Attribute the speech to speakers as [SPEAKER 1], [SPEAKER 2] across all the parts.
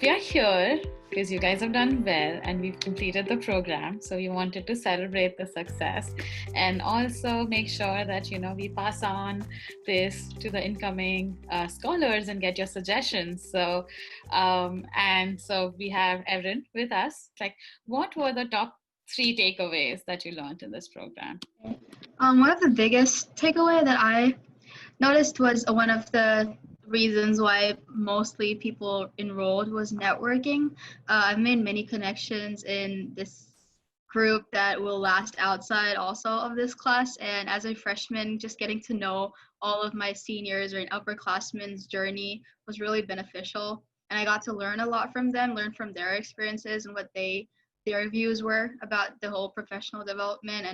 [SPEAKER 1] we are here because you guys have done well and we've completed the program. So we wanted to celebrate the success and also make sure that, we pass on this to the incoming scholars and get your suggestions. So we have Erin with us. Like, what were the top three takeaways that you learned in this program?
[SPEAKER 2] One of the biggest takeaway that I noticed was one of the reasons why mostly people enrolled was networking. I've made many connections in this group that will last outside also of this class, and as a freshman, just getting to know all of my seniors or upperclassmen's journey was really beneficial, and I got to learn a lot from them, learn from their experiences and what their views were about the whole professional development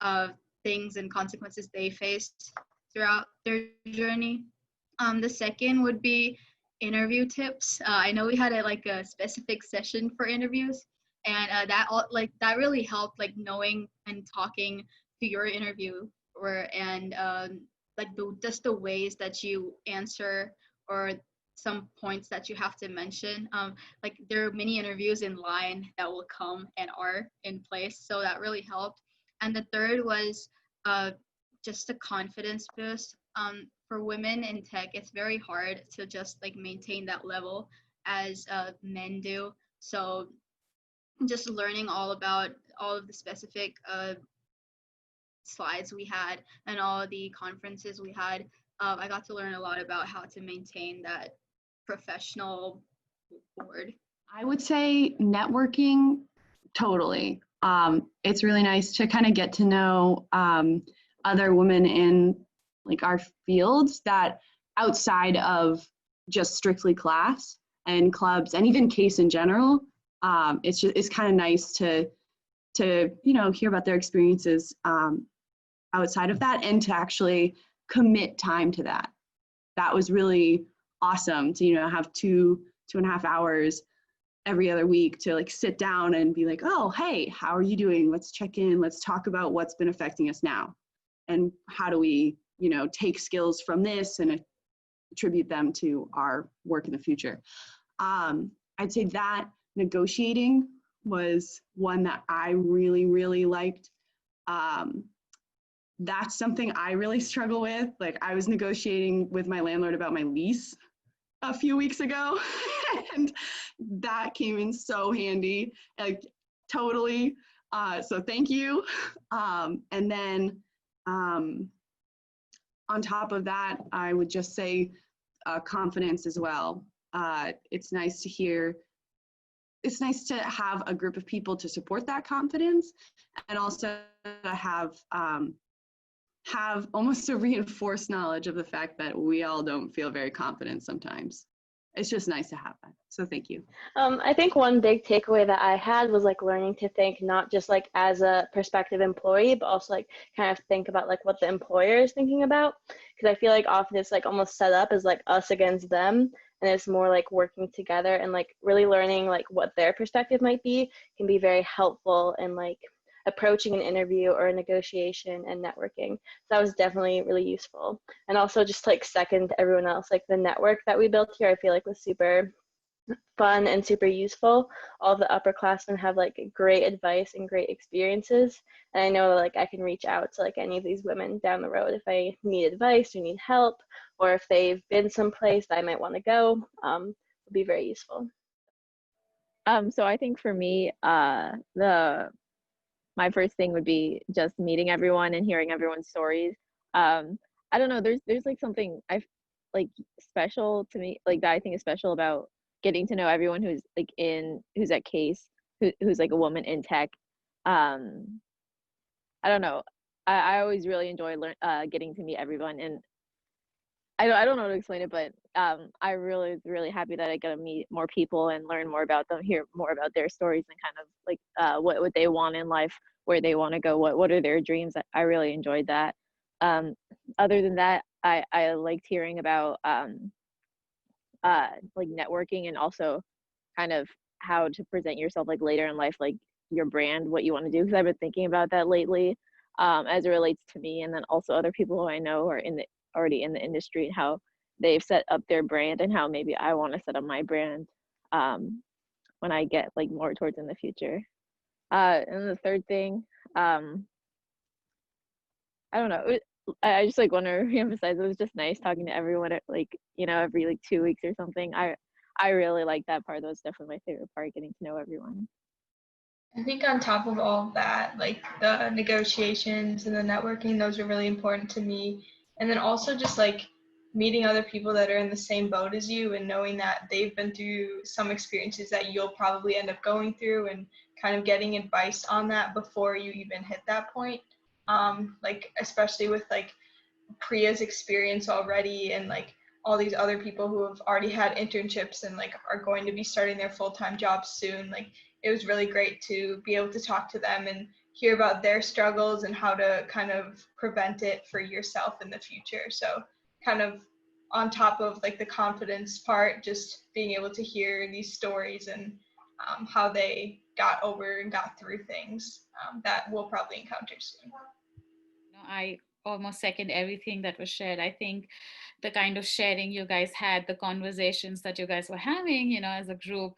[SPEAKER 2] and things and consequences they faced throughout their journey. The second would be interview tips. I know we had a specific session for interviews, and that really helped, like knowing and talking to your interviewer and just the ways that you answer or some points that you have to mention. Like there are many interviews in line that will come and are in place, so that really helped. And the third was just a confidence boost. For women in tech, it's very hard to just like maintain that level as men do. So just learning all about all of the specific slides we had and all of the conferences we had, I got to learn a lot about how to maintain that professional board.
[SPEAKER 3] I would say networking, totally. It's really nice to kind of get to know other women in like our fields that outside of just strictly class and clubs and even case in general. It's kind of nice to hear about their experiences outside of that and to actually commit time to that. That was really awesome to have 2.5 hours every other week to like sit down and be like, oh, hey, how are you doing? Let's check in. Let's talk about what's been affecting us now. And how do we, take skills from this and attribute them to our work in the future. I'd say that negotiating was one that I really, really liked. That's something I really struggle with. Like I was negotiating with my landlord about my lease a few weeks ago and that came in so handy, like totally. So thank you. And then on top of that, I would just say confidence as well. It's nice to have a group of people to support that confidence and also to have almost a reinforced knowledge of the fact that we all don't feel very confident sometimes. It's just nice to have that. So thank you.
[SPEAKER 4] I think one big takeaway that I had was like learning to think not just like as a prospective employee, but also like kind of think about like what the employer is thinking about. Because I feel like often it's like almost set up as like us against them. And it's more like working together and like really learning like what their perspective might be can be very helpful in like approaching an interview or a negotiation and networking. So that was definitely really useful. And also just like second to everyone else, like the network that we built here, I feel like was super fun and super useful. All the upperclassmen have like great advice and great experiences. And I know that like I can reach out to like any of these women down the road if I need advice or need help, or if they've been someplace that I might want to go, would be very useful.
[SPEAKER 5] So I think for me, my first thing would be just meeting everyone and hearing everyone's stories. I don't know, there's like something special to me, like that I think is special about getting to know everyone who's at Case, who's like a woman in tech. I don't know. I always really enjoy getting to meet everyone, and I don't know how to explain it, but I really happy that I get to meet more people and learn more about them, hear more about their stories, and kind of like what they want in life, where they want to go, what are their dreams. I really enjoyed that. Other than that, I liked hearing about like networking and also kind of how to present yourself like later in life, like your brand, what you want to do, because I've been thinking about that lately as it relates to me, and then also other people who I know are already in the industry and how they've set up their brand and how maybe I want to set up my brand. when I get like more towards in the future. And the third thing, I don't know. I just like want to reemphasize it was just nice talking to everyone at like, you know, every like 2 weeks or something. I really like that part. That was definitely my favorite part, getting to know everyone.
[SPEAKER 6] I think on top of all of that, like the negotiations and the networking, those are really important to me. And then also just like meeting other people that are in the same boat as you and knowing that they've been through some experiences that you'll probably end up going through and kind of getting advice on that before you even hit that point. Like especially with like Priya's experience already and like all these other people who have already had internships and like are going to be starting their full-time jobs soon. Like it was really great to be able to talk to them and hear about their struggles and how to kind of prevent it for yourself in the future. So kind of on top of like the confidence part, just being able to hear these stories and how they got over and got through things that we'll probably encounter soon.
[SPEAKER 1] No, I almost second everything that was shared. I think the kind of sharing you guys had, the conversations that you guys were having, you know, as a group,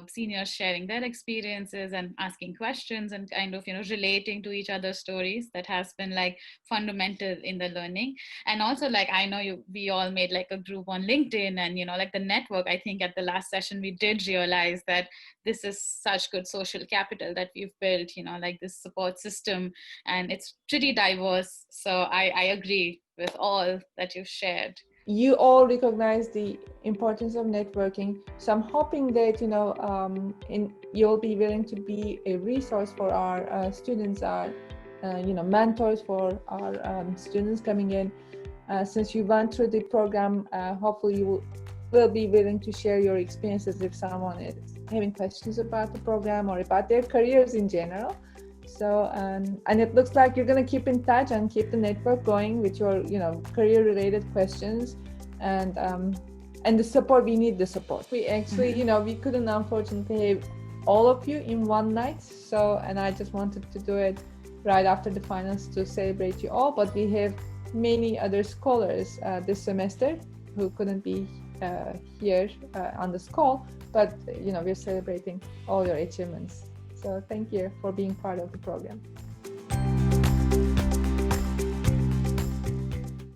[SPEAKER 1] seniors sharing their experiences and asking questions and kind of, you know, relating to each other's stories, that has been like fundamental in the learning. And also, like, I know we all made like a group on LinkedIn and, you know, like the network. I think at the last session, we did realize that this is such good social capital that we've built, you know, like this support system, and it's pretty diverse. So I agree with all that you've shared.
[SPEAKER 7] You all recognize the importance of networking, so I'm hoping that you'll be willing to be a resource for our students, our mentors for our students coming in. Since you went through the program, hopefully you will be willing to share your experiences if someone is having questions about the program or about their careers in general. So, and it looks like you're going to keep in touch and keep the network going with your, career-related questions, and the support. We need the support. We actually, we couldn't unfortunately have all of you in one night. So, and I just wanted to do it right after the finals to celebrate you all. But we have many other scholars this semester who couldn't be here on this call. But, we're celebrating all your achievements. So thank you for being part of the program.